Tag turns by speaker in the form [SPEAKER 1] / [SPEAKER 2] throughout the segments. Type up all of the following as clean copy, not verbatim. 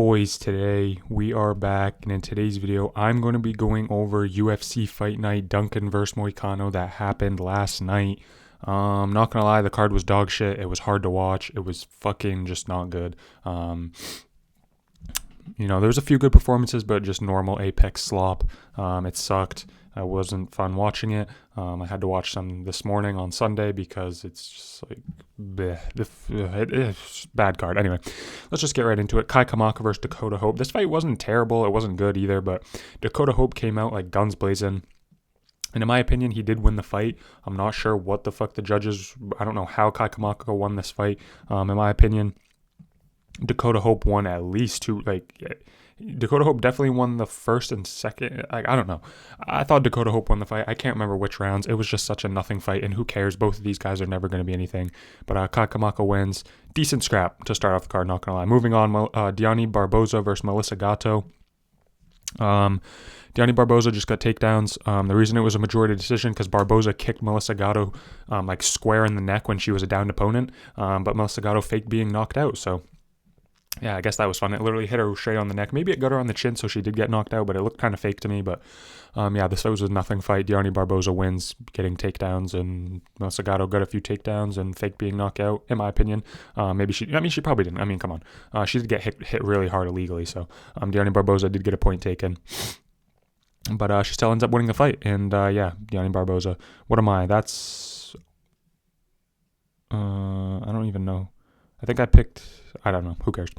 [SPEAKER 1] boys, today we are back, and in today's video I'm going to be going over UFC Fight Night Duncan vs Moicano that happened last night. Not gonna lie, the card was dog shit. It was hard to watch. It was fucking just not good. There was a few good performances, but just normal Apex slop. It sucked. It wasn't fun watching it. I had to watch some this morning on Sunday because it's just like it's bad card. Anyway, let's just get right into it. Kai Kamaka versus Dakota Hope. This fight wasn't terrible. It wasn't good either, but Dakota Hope came out like guns blazing. And in my opinion, he did win the fight. I'm not sure what the fuck the judges... I don't know how Kai Kamaka won this fight. In my opinion, Dakota Hope won at least two... Dakota Hope definitely won the first and second. I don't know. I thought Dakota Hope won the fight. I can't remember which rounds. It was just such a nothing fight, and who cares? Both of these guys are never going to be anything. But Kai Kamaka wins. Decent scrap to start off the card, not going to lie. Moving on, Diani Barboza versus Melissa Gatto. Diani Barboza just got takedowns. The reason it was a majority decision because Barboza kicked Melissa Gatto square in the neck when she was a downed opponent, but Melissa Gatto faked being knocked out. So yeah, I guess that was fun. It literally hit her straight on the neck. Maybe it got her on the chin, so she did get knocked out, but it looked kind of fake to me. But this was a nothing fight. Diani Barboza wins, getting takedowns, and Melissa Gatto got a few takedowns and fake being knocked out, in my opinion. She probably didn't. I mean, come on. She did get hit really hard illegally, so Diani Barboza did get a point taken. But she still ends up winning the fight. And Diani Barboza. What am I? That's... I don't even know. I think I picked... I don't know. Who cares?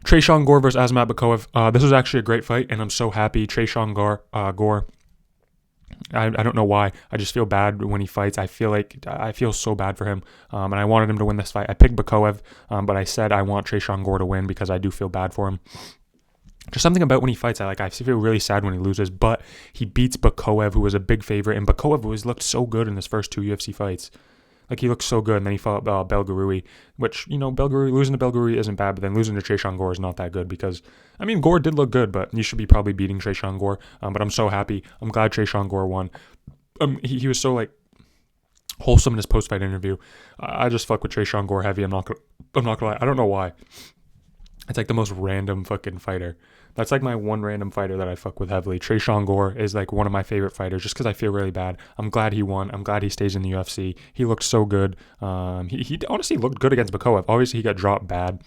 [SPEAKER 1] Tresean Gore versus Azamat Bakoev. This was actually a great fight, and I'm so happy. Tresean Gore... I don't know why. I just feel bad when he fights. I feel so bad for him. And I wanted him to win this fight. I picked Bakoev, but I said I want Tresean Gore to win because I do feel bad for him. Just something about when he fights, I feel really sad when he loses, but he beats Bakoev, who was a big favorite, and Bakoev always looked so good in his first two UFC fights. He looked so good, and then he fought Belgarui, which, losing to Belgarui isn't bad, but then losing to Tresean Gore is not that good because, Gore did look good, but you should be probably beating Tresean Gore, but I'm so happy. I'm glad Tresean Gore won. He was so, wholesome in his post-fight interview. I just fuck with Tresean Gore heavy. I'm not gonna lie. I don't know why. It's the most random fucking fighter. That's my one random fighter that I fuck with heavily. Tresean Gore is one of my favorite fighters just because I feel really bad. I'm glad he won. I'm glad he stays in the UFC. He looked so good. He honestly looked good against Bakoev. Obviously, he got dropped bad.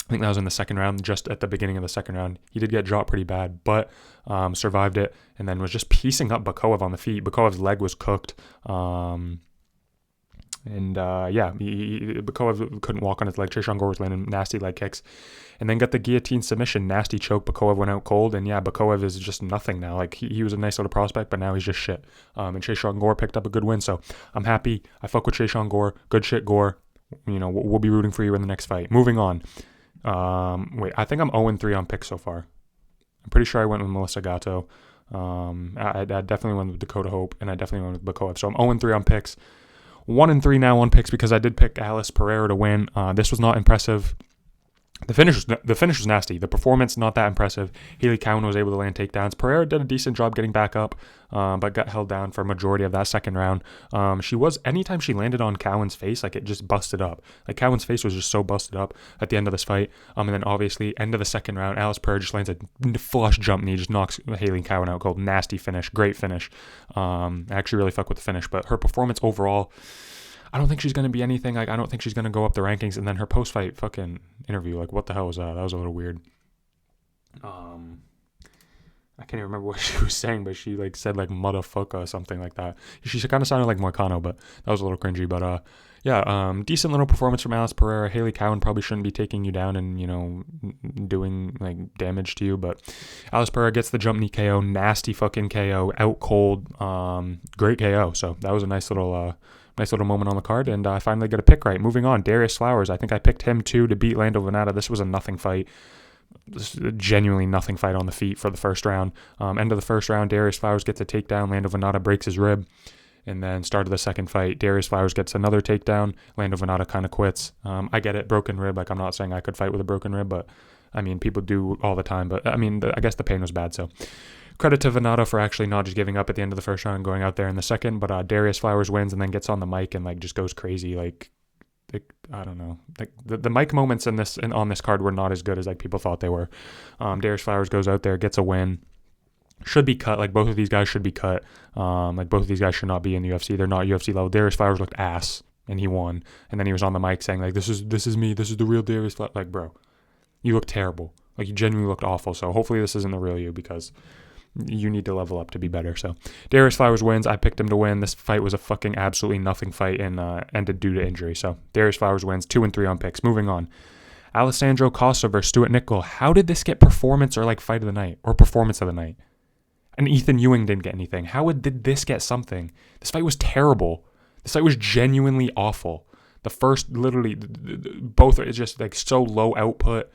[SPEAKER 1] I think that was in the second round, just at the beginning of the second round. He did get dropped pretty bad, but survived it and then was just piecing up Bakoev on the feet. Bakoev's leg was cooked. Bakoev couldn't walk on his leg. Tresean Gore was landing nasty leg kicks. And then got the guillotine submission, nasty choke. Bakoev went out cold. And Bakoev is just nothing now. He was a nice little prospect, but now he's just shit. And Tresean Gore picked up a good win. So I'm happy. I fuck with Tresean Gore. Good shit, Gore. We'll be rooting for you in the next fight. Moving on. I think I'm 0-3 on picks so far. I'm pretty sure I went with Melissa Gatto. I definitely went with Dakota Hope, and I definitely went with Bakoev. So I'm 0-3 on picks. 1-3 now on picks because I did pick Alice Pereira to win. This was not impressive. The finish was nasty. The performance, not that impressive. Haley Cowan was able to land takedowns. Pereira did a decent job getting back up, but got held down for a majority of that second round. Anytime she landed on Cowan's face, it just busted up. Cowan's face was just so busted up at the end of this fight. And then obviously, end of the second round, Alice Pereira just lands a flush jump knee, just knocks Haley Cowan out cold. Nasty finish, great finish. I actually really fuck with the finish, but her performance overall, I don't think she's going to be anything. I don't think she's going to go up the rankings. And then her post-fight fucking interview, what the hell was that? That was a little weird. I can't even remember what she was saying, but she said motherfucker or something like that. She kind of sounded like Moicano, but that was a little cringy. But decent little performance from Alice Pereira. Haley Cowan probably shouldn't be taking you down and doing damage to you, but Alice Pereira gets the jump knee KO, nasty fucking KO, out cold, great KO. So that was a nice little moment on the card, and I finally get a pick right. Moving on, Darius Flowers. I think I picked him too to beat Lando Venata. This was a nothing fight. This is a genuinely nothing fight on the feet for the first round. End of the first round, Darius Flowers gets a takedown. Lando Venata breaks his rib. And then start of the second fight, Darius Flowers gets another takedown. Lando Venata kind of quits. I get it, broken rib. I'm not saying I could fight with a broken rib, but people do all the time. But I guess the pain was bad, so... Credit to Venata for actually not just giving up at the end of the first round and going out there in the second, but Darius Flowers wins and then gets on the mic and just goes crazy. I don't know. Like the mic moments on this card were not as good as like people thought they were. Darius Flowers goes out there, gets a win. Should be cut. Like both of these guys should be cut. Like both of these guys should not be in the UFC. They're not UFC level. Darius Flowers looked ass and he won. And then he was on the mic saying like, this is me. This is the real Darius Flowers. Like, bro, you look terrible. Like you genuinely looked awful. So hopefully this isn't the real you because you need to level up to be better. So Darius Flowers wins. I picked him to win. This fight was a fucking absolutely nothing fight and ended due to injury. So Darius Flowers wins 2-3 on picks. Moving on. Alessandro Costa versus Stuart Nickel. How did this get performance or like fight of the night or performance of the night? And Ethan Ewing didn't get anything. Did this get something? This fight was terrible. This fight was genuinely awful. The first, literally, both are just like so low output.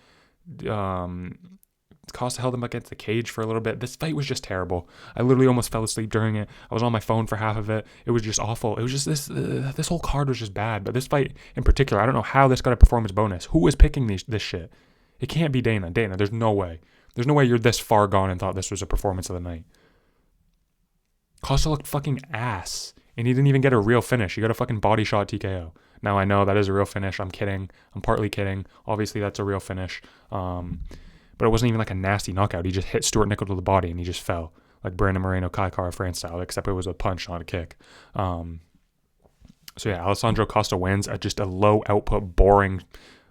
[SPEAKER 1] Costa held him against the cage for a little bit. This fight was just terrible. I literally almost fell asleep during it. I was on my phone for half of it. It was just awful. It was just this whole card was just bad. But this fight in particular, I don't know how this got a performance bonus. Who was picking this shit? It can't be Dana. Dana, there's no way. There's no way you're this far gone and thought this was a performance of the night. Costa looked fucking ass. And he didn't even get a real finish. He got a fucking body shot TKO. Now I know that is a real finish. I'm kidding. I'm partly kidding. Obviously that's a real finish. But it wasn't even like a nasty knockout. He just hit Stuart Nickel to the body and he just fell. Like Brandon Moreno, Kai Kara France style. Except it was a punch, not a kick. So yeah, Alessandro Costa wins at just a low output, boring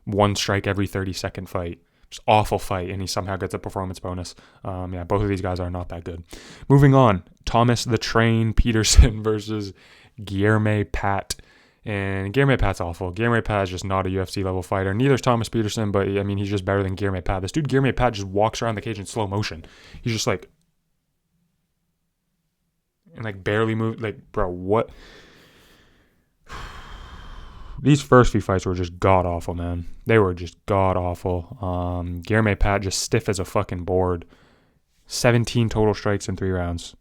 [SPEAKER 1] one strike every 30-second fight. Just awful fight, and he somehow gets a performance bonus. Yeah, both of these guys are not that good. Moving on, Thomas the Train Peterson versus Guilherme Pat. And Guilherme Pat's awful. Guilherme Pat is just not a UFC level fighter. Neither is Thomas Peterson, but I mean, he's just better than Guilherme Pat. This dude, Guilherme Pat, just walks around the cage in slow motion. He's just like, and like barely moves. Like, bro, what? These first few fights were just god-awful, man. They were just god-awful. Guilherme Pat just stiff as a fucking board. 17 total strikes in 3 rounds.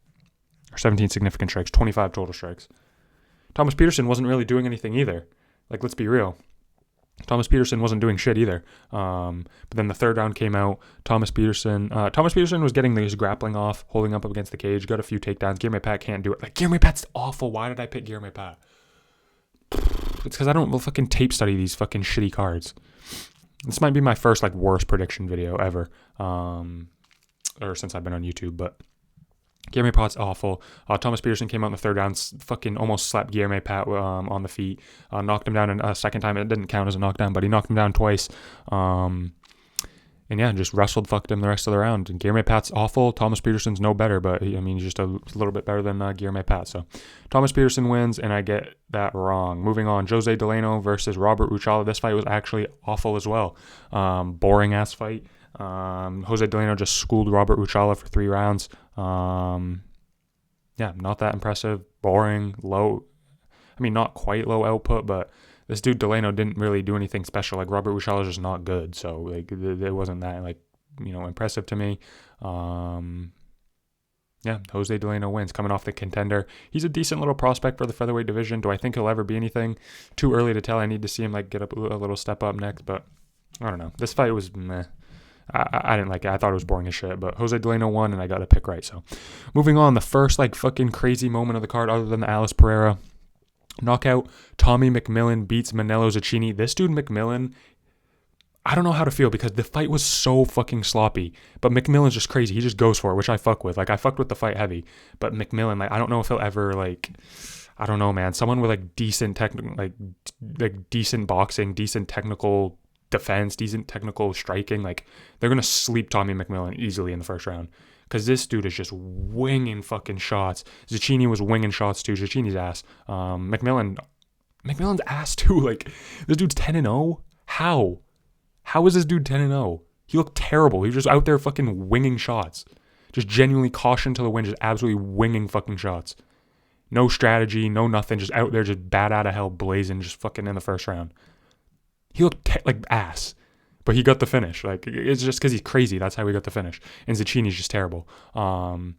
[SPEAKER 1] Or 17 significant strikes, 25 total strikes. Thomas Peterson wasn't really doing anything either. Like, let's be real. Thomas Peterson wasn't doing shit either. But then the third round came out. Thomas Peterson was getting these grappling off, holding up against the cage, got a few takedowns. Guilherme Pat can't do it. Like, Guilherme Pat's awful. Why did I pick Guilherme Pat? It's because I don't fucking tape study these fucking shitty cards. This might be my first like worst prediction video ever, or since I've been on YouTube. But Guilherme Pat's awful. Thomas Peterson came out in the third round, fucking almost slapped Guilherme Pat on the feet, knocked him down a second time. It didn't count as a knockdown, but he knocked him down twice. And yeah, just wrestled, fucked him the rest of the round. And Guilherme Pat's awful. Thomas Peterson's no better, but he's just a little bit better than Guilherme Pat. So Thomas Peterson wins, and I get that wrong. Moving on, Jose Delano versus Robert Ruchala. This fight was actually awful as well. Boring ass fight. Jose Delano just schooled Robert Ruchala for 3 rounds. Yeah, not that impressive. Boring, low. I mean, not quite low output, but this dude Delano didn't really do anything special. Like Robert Ruchala is just not good, so like it wasn't that like impressive to me. Yeah, Jose Delano wins, coming off the Contender. He's a decent little prospect for the featherweight division. Do I think he'll ever be anything? Too early to tell. I need to see him like get up a little step up next, but I don't know. This fight was meh. I didn't like it. I thought it was boring as shit, but Jose Delano won, and I got to pick right. So moving on, the first like fucking crazy moment of the card, other than the Alice Pereira knockout, Tommy McMillan beats Manelo Zucchini. This dude McMillan, I don't know how to feel because the fight was so fucking sloppy. But McMillan's just crazy. He just goes for it, which I fuck with. Like, I fucked with the fight heavy. But McMillan, like, I don't know if he'll ever, like, I don't know, man. Someone with, like, decent technical, like decent boxing, decent technical defense, decent technical striking. Like, they're going to sleep Tommy McMillan easily in the first round. Because this dude is just winging fucking shots. Zucchini was winging shots too. Zucchini's ass. McMillan's ass too. Like, this dude's 10-0. How? How is this dude 10-0? He looked terrible. He was just out there fucking winging shots. Just genuinely caution to the wind. Just absolutely winging fucking shots. No strategy, no nothing. Just out there, just bat out of hell, blazing, just fucking in the first round. He looked like ass. But he got the finish. Like, it's just because he's crazy. That's how he got the finish. And Zucchini's just terrible. But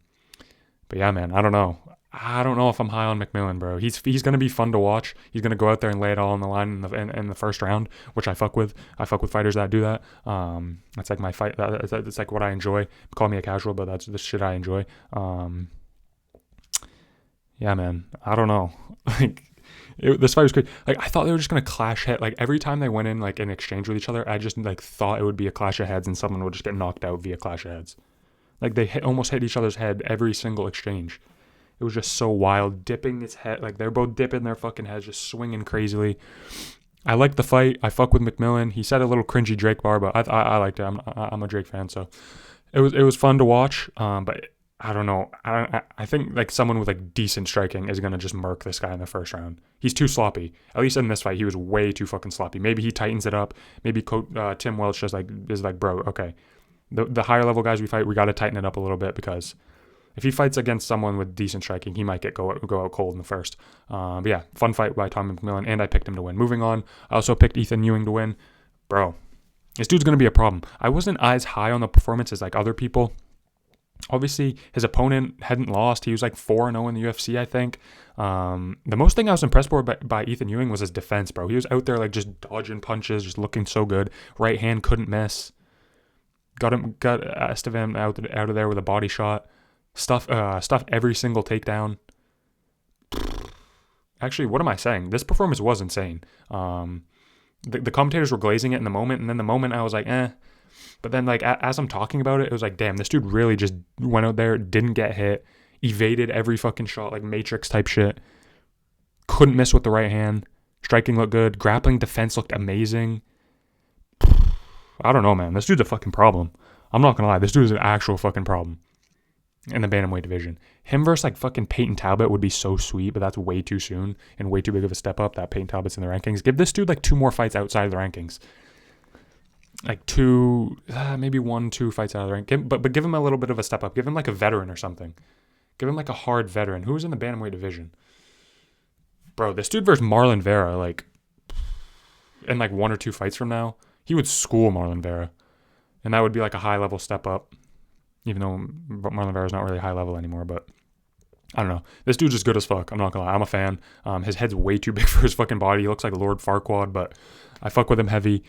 [SPEAKER 1] yeah, man, I don't know. I don't know if I'm high on McMillan, bro. He's going to be fun to watch. He's going to go out there and lay it all on the line in the first round, which I fuck with. I fuck with fighters that do that. That's like my fight. It's like what I enjoy. Call me a casual, but that's the shit I enjoy. Yeah, man. I don't know. Like, This fight was great. Like, I thought they were just gonna clash head. Like, every time they went in like in exchange with each other, I just like thought it would be a clash of heads and someone would just get knocked out via clash of heads. Like, they almost hit each other's head every single exchange. It was just so wild, dipping his head. Like, they're both dipping their fucking heads, just swinging crazily. I liked the fight. I fuck with McMillan. He said a little cringy Drake bar, but I liked it. I'm a Drake fan, so it was fun to watch. But I don't know. I think like someone with like decent striking is gonna just murk this guy in the first round. He's too sloppy. At least in this fight, he was way too fucking sloppy. Maybe he tightens it up. Maybe Tim Welch just like is like, bro, okay, the higher level guys we fight, we got to tighten it up a little bit, because if he fights against someone with decent striking, he might go out cold in the first. But yeah, fun fight by Tommy McMillan, and I picked him to win. Moving on, I also picked Ethan Ewing to win. Bro, this dude's gonna be a problem. I wasn't as high on the performance as like other people. Obviously, his opponent hadn't lost. He was like 4-0 in the UFC, I think. The most thing I was impressed by Ethan Ewing was his defense, bro. He was out there like just dodging punches, just looking so good. Right hand couldn't miss. Got Estevan out of there with a body shot. Stuff every single takedown. Actually, what am I saying? This performance was insane. The commentators were glazing it in the moment, and then the moment I was like, eh. But then, like, as I'm talking about it, it was like, damn, this dude really just went out there, didn't get hit, evaded every fucking shot, like Matrix type shit. Couldn't miss with the right hand. Striking looked good. Grappling defense looked amazing. I don't know, man. This dude's a fucking problem. I'm not gonna lie. This dude is an actual fucking problem in the bantamweight division. Him versus like fucking Peyton Talbot would be so sweet, but that's way too soon and way too big of a step up that Peyton Talbot's in the rankings. Give this dude like 2 more fights outside of the rankings. Like 2, maybe 1-2 fights out of the rank. But give him a little bit of a step up. Give him like a veteran or something. Give him like a hard veteran. Who's in the bantamweight division? Bro, this dude versus Marlon Vera, like, in like 1 or 2 fights from now, he would school Marlon Vera. And that would be like a high level step up. Even though Marlon Vera is not really high level anymore, but I don't know. This dude's just good as fuck. I'm not gonna lie. I'm a fan. His head's way too big for his fucking body. He looks like Lord Farquaad, but I fuck with him heavy.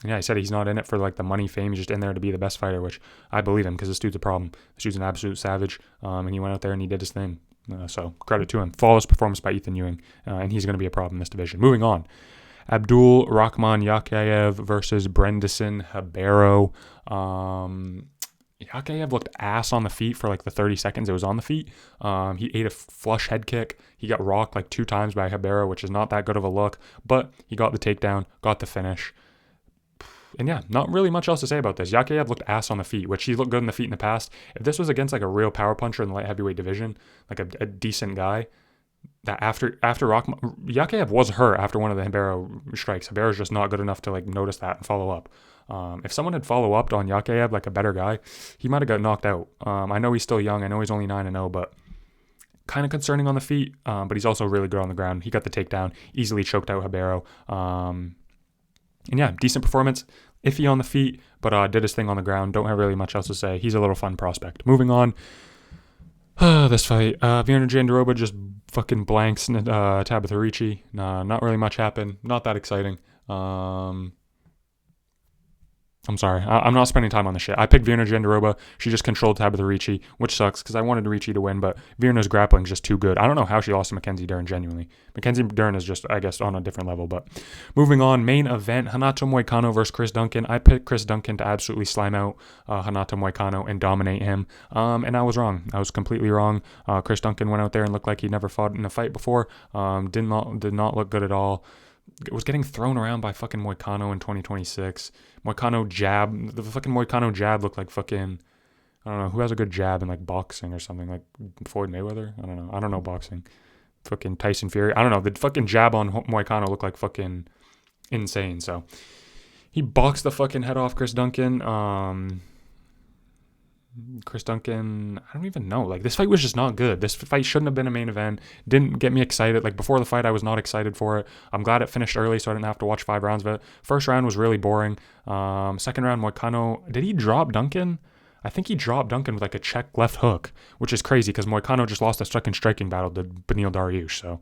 [SPEAKER 1] Yeah, he said he's not in it for like the money, fame. He's just in there to be the best fighter, which I believe him, because this dude's a problem. This dude's an absolute savage, and he went out there and he did his thing. So credit to him. Flawless performance by Ethan Ewing, and he's going to be a problem in this division. Moving on. Abdul Rahman Yakayev versus Brendison Habero. Yakayev looked ass on the feet for like the 30 seconds it was on the feet. He ate a flush head kick. He got rocked like 2 times by Habero, which is not that good of a look, but he got the takedown, got the finish. And yeah, not really much else to say about this. Yakayev looked ass on the feet, which he looked good in the feet in the past. If this was against like a real power puncher in the light heavyweight division, like a decent guy, that after Rahman, Yakayev was hurt after one of the Habero strikes. Habero's just not good enough to like notice that and follow up. If someone had follow-upped on Yakayev, like a better guy, he might have got knocked out. I know he's still young. I know he's only 9-0, but kind of concerning on the feet. But he's also really good on the ground. He got the takedown, easily choked out Habero. And yeah, decent performance. Iffy on the feet, but did his thing on the ground. Don't have really much else to say. He's a little fun prospect. Moving on. This fight. Virna Jandiroba just fucking blanks Tabitha Ricci. Nah, not really much happened. Not that exciting. I'm sorry. I'm not spending time on this shit. I picked Virna Jandiroba. She just controlled Tabitha Ricci, which sucks because I wanted Ricci to win, but Virna's grappling is just too good. I don't know how she lost to Mackenzie Dern, genuinely. Mackenzie Dern is just, I guess, on a different level. But moving on, main event, Renato Moicano versus Chris Duncan. I picked Chris Duncan to absolutely slime out Renato Moicano and dominate him. And I was wrong. I was completely wrong. Chris Duncan went out there and looked like he'd never fought in a fight before. Did not look good at all. It was getting thrown around by fucking Moicano in 2026. Moicano jab. The fucking Moicano jab looked like fucking, I don't know, who has a good jab in like boxing or something, like Floyd Mayweather? I don't know. I don't know boxing. Fucking Tyson Fury. I don't know. The fucking jab on Moicano looked like fucking insane. So he boxed the fucking head off Chris Duncan. Chris Duncan, I don't even know. Like, this fight was just not good. This fight shouldn't have been a main event. Didn't get me excited. Like, before the fight, I was not excited for it. I'm glad it finished early, so I didn't have to watch 5 rounds of it. First round was really boring. Second round, Moicano, did he drop Duncan? I think he dropped Duncan with like a check left hook, which is crazy because Moicano just lost a second striking battle to Beneil Dariush. So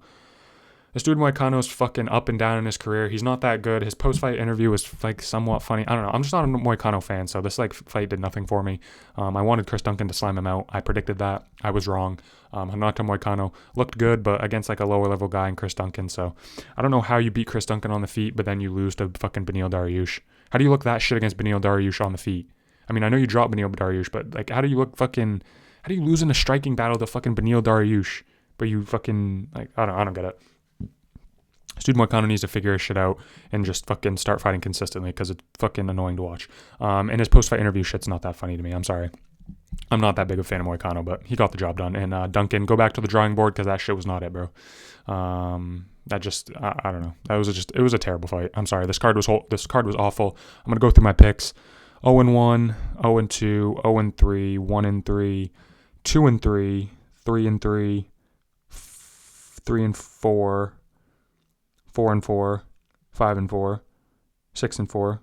[SPEAKER 1] This dude Moicano's fucking up and down in his career. He's not that good. His post-fight interview was like somewhat funny. I don't know. I'm just not a Moicano fan, so this like fight did nothing for me. I wanted Chris Duncan to slam him out. I predicted that. I was wrong. Hinata Moicano looked good, but against like a lower level guy in Chris Duncan. So I don't know how you beat Chris Duncan on the feet, but then you lose to fucking Beneil Dariush. How do you look that shit against Beneil Dariush on the feet? I mean, I know you dropped Beneil Dariush, but like, how do you lose in a striking battle to fucking Beneil Dariush? But you fucking like, I don't get it. Dude Moicano needs to figure his shit out and just fucking start fighting consistently because it's fucking annoying to watch. And his post-fight interview shit's not that funny to me. I'm sorry. I'm not that big of a fan of Moicano, but he got the job done. And Duncan, go back to the drawing board because that shit was not it, bro. That just, I don't know. It was a terrible fight. I'm sorry. This card was awful. I'm going to go through my picks. 0-1, 0-2, 0-3, 1-3, 2-3, 3-3, 3-4, 4-4, 5-4, 6-4,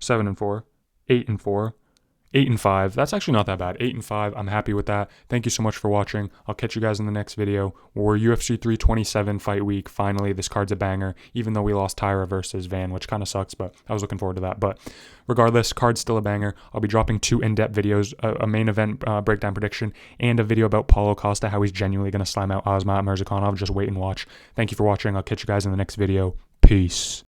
[SPEAKER 1] 7-4, 8-4, 8-5. That's actually not that bad. 8-5. I'm happy with that. Thank you so much for watching. I'll catch you guys in the next video. We're UFC 327 fight week. Finally, this card's a banger, even though we lost Tyra versus Van, which kind of sucks, but I was looking forward to that. But regardless, card's still a banger. I'll be dropping 2 in-depth videos, a main event breakdown prediction, and a video about Paulo Costa, how he's genuinely going to slam out Asmat Mirzakhanov. Just wait and watch. Thank you for watching. I'll catch you guys in the next video. Peace.